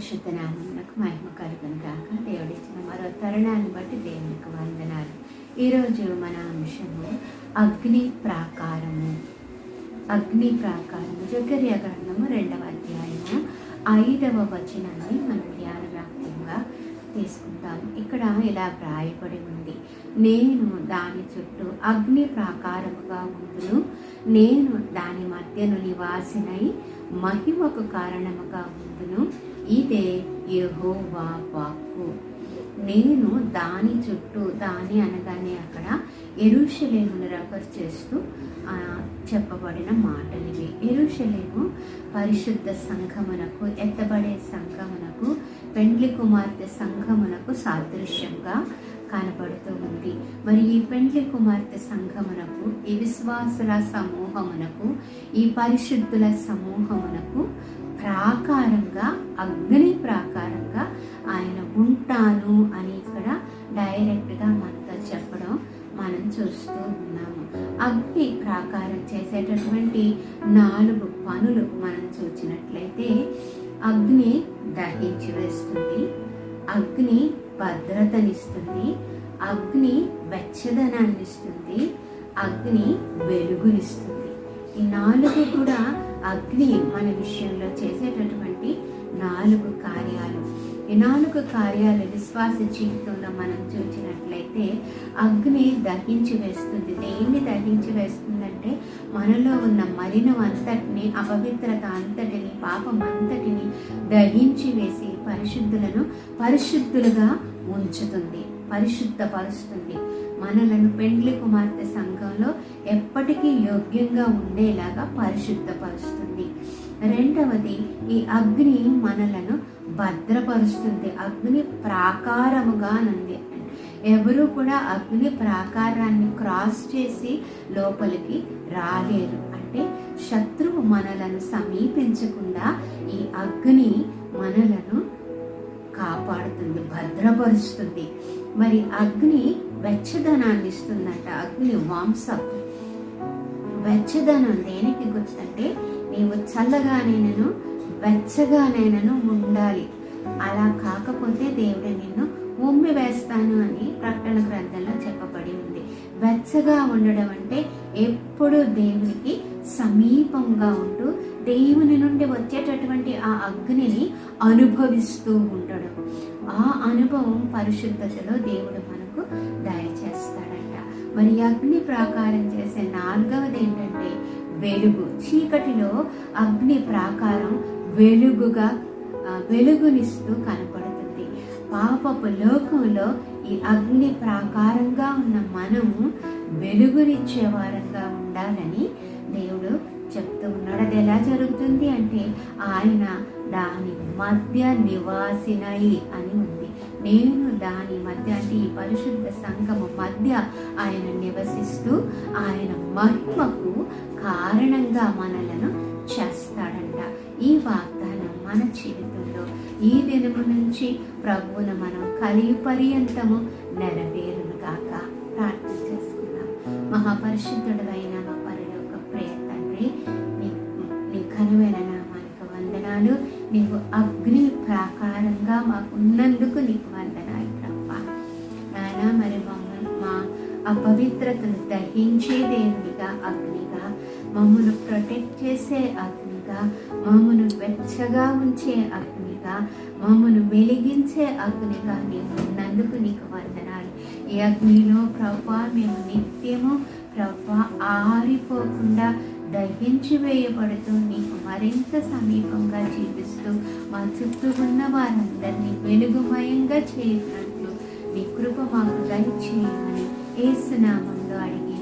పరిశుద్ధ నామమునకు మహిమ కలుగును గాక. దేవుడిచ్చిన మరో తరుణాన్ని బట్టి దేవునికి వందనాలు. ఈరోజు మన అంశము అగ్ని ప్రాకారము. అగ్ని ప్రాకారము జకర్యా గ్రంథము 2వ అధ్యాయము 5వ వచనాన్ని మనం ధ్యాన వాక్యంగా తీసుకుంటాం. ఇక్కడ ఇలా వ్రాయబడి ఉంది, నేను దాని చుట్టూ అగ్ని ప్రాకారముగా ఉండును, నేను దాని మధ్యను నివాసినై మహిమకు కారణముగా ఉండును, ఇదే యెహోవా వాక్కు. నేను దాని చుట్టూ, దాని అనగానే అక్కడ యెరూషలేమును రెఫర్ చేస్తూ చెప్పబడిన మాటలివి. యెరూషలేము పరిశుద్ధ సంఘమునకు, ఎత్తబడే సంఘమునకు, పెండ్లి కుమార్తె సంఘమునకు సాదృశ్యంగా కనపడుతూ ఉంది. మరి ఈ పెండ్లి కుమార్తె సంఘమునకు, ఈ విశ్వాసుల సమూహమునకు, ఈ పరిశుద్ధుల సమూహమునకు ప్రాకారంగా, అగ్ని ప్రాకారంగా ఆయన ఉంటాను అని ఇక్కడ డైరెక్ట్గా మనతో చెప్పడం మనం చూస్తూ ఉన్నాము. అగ్ని ప్రాకారం చేసేటటువంటి 4 పనులు మనం చూసినట్లయితే, అగ్ని దహించి వేస్తుంది, అగ్ని భద్రతనిస్తుంది, అగ్ని వెచ్చదనాన్ని ఇస్తుంది, అగ్ని వెలుగునిస్తుంది. ఈ 4 కూడా అగ్ని మన విషయంలో చేసేటటువంటి 4 కార్యాలు. ఈ 4 కార్యాలు విశ్వాస జీవితంలో మనం చూసినట్లయితే, అగ్ని దహించి వేస్తుంది. దేన్ని దహించి వేస్తుందంటే, మనలో ఉన్న మలినం అంతటిని, అపవిత్రత అంతటిని, పాపం అంతటిని దహించి వేసి పరిశుద్ధులను పరిశుద్ధులుగా ఉంచుతుంది, పరిశుద్ధపరుస్తుంది. మనలను పెండ్లి కుమార్తె సంఘంలో ఎప్పటికీ యోగ్యంగా ఉండేలాగా పరిశుద్ధపరుస్తుంది. రెండవది, ఈ అగ్ని మనలను భద్రపరుస్తుంది. అగ్ని ప్రాకారముగా నుండి ఎవరు కూడా అగ్ని ప్రాకారాన్ని క్రాస్ చేసి లోపలికి రాలేరు. అంటే శత్రువు మనలను సమీపించకుండా ఈ అగ్ని మనలను కాపాడుతుంది, భద్రపరుస్తుంది. మరి అగ్ని వెచ్చదనాన్ని ఇస్తుందంట. అగ్ని వామ్సప్. వెచ్చదనం దేనికి గుర్తంటే, నీవు చల్లగానైనను వెచ్చగానైనను ఉండాలి, అలా కాకపోతే దేవుడు నిన్ను ఉమ్మి వేస్తాను అని ప్రకటన గ్రంథంలో చెప్పబడి ఉంది. వెచ్చగా ఉండడం అంటే ఎప్పుడూ దేవునికి సమీపంగా ఉంటూ దేవుని నుండి వచ్చేటటువంటి ఆ అగ్నిని అనుభవిస్తూ ఉండడం. ఆ అనుభవం పరిశుద్ధతలో దేవుడు మనకు దయచేస్తాడంట. మరి అగ్ని ప్రాకారం చేసే 4వది ఏంటంటే వెలుగు. చీకటిలో అగ్ని ప్రాకారం వెలుగునిస్తూ కనపడుతుంది. పాపపు లోకంలో ఈ అగ్ని ప్రాకారంగా ఉన్న మనము వెలుగునిచ్చే వారంగా ఉండాలని దేవుడు చెప్తూ ఉన్నాడు. అది ఎలా జరుగుతుంది అంటే, ఆయన దాని మధ్య నివాసినై అని ఉంది. నేను దాని మధ్య అంటే ఈ పరిశుద్ధ సంఘము మధ్య ఆయన నివసిస్తూ ఆయన మహిమకు కారణంగా మనలను చేస్తాడంట. ఈ వాగ్దానం మన జీవితంలో ఈ దినము నుంచి ప్రభువును మనం కలిగి పర్యంతము నెరవేరును గాక. ప్రార్థన చేసుకుందాం. మహాపరిశుద్ధుడైన మా పరలోక ప్రియ తండ్రి, నీ ఘనమైన నామానికి వందనాలు. నీవు అగ్ని ప్రాకారంగా మాకున్నందుకు నీకు వందనాలు ప్రభా. నాయన, మరి మమ్మల్ని మా అపవిత్రతను దహించే దేవునిగా, అగ్నిగా, మమ్మల్ని ప్రొటెక్ట్ చేసే అగ్నిగా, మమ్మల్ని వెచ్చగా ఉంచే అగ్నిగా, మమ్మల్ని వెలిగించే అగ్నిగా నీవు ఉన్నందుకు నీకు వందనాలు. ఈ అగ్నిలో ప్రభా మేము నిత్యము ప్రభా ఆరిపోకుండా దహించి వేయబడుతూ నీకు మరింత సమీపంగా జీవిస్తూ మా చుట్టూ ఉన్న వారందరినీ వెలుగుమయంగా చేయనట్లు నీ కృప మాకు దయచేయమని యేసు నామములో అడిగి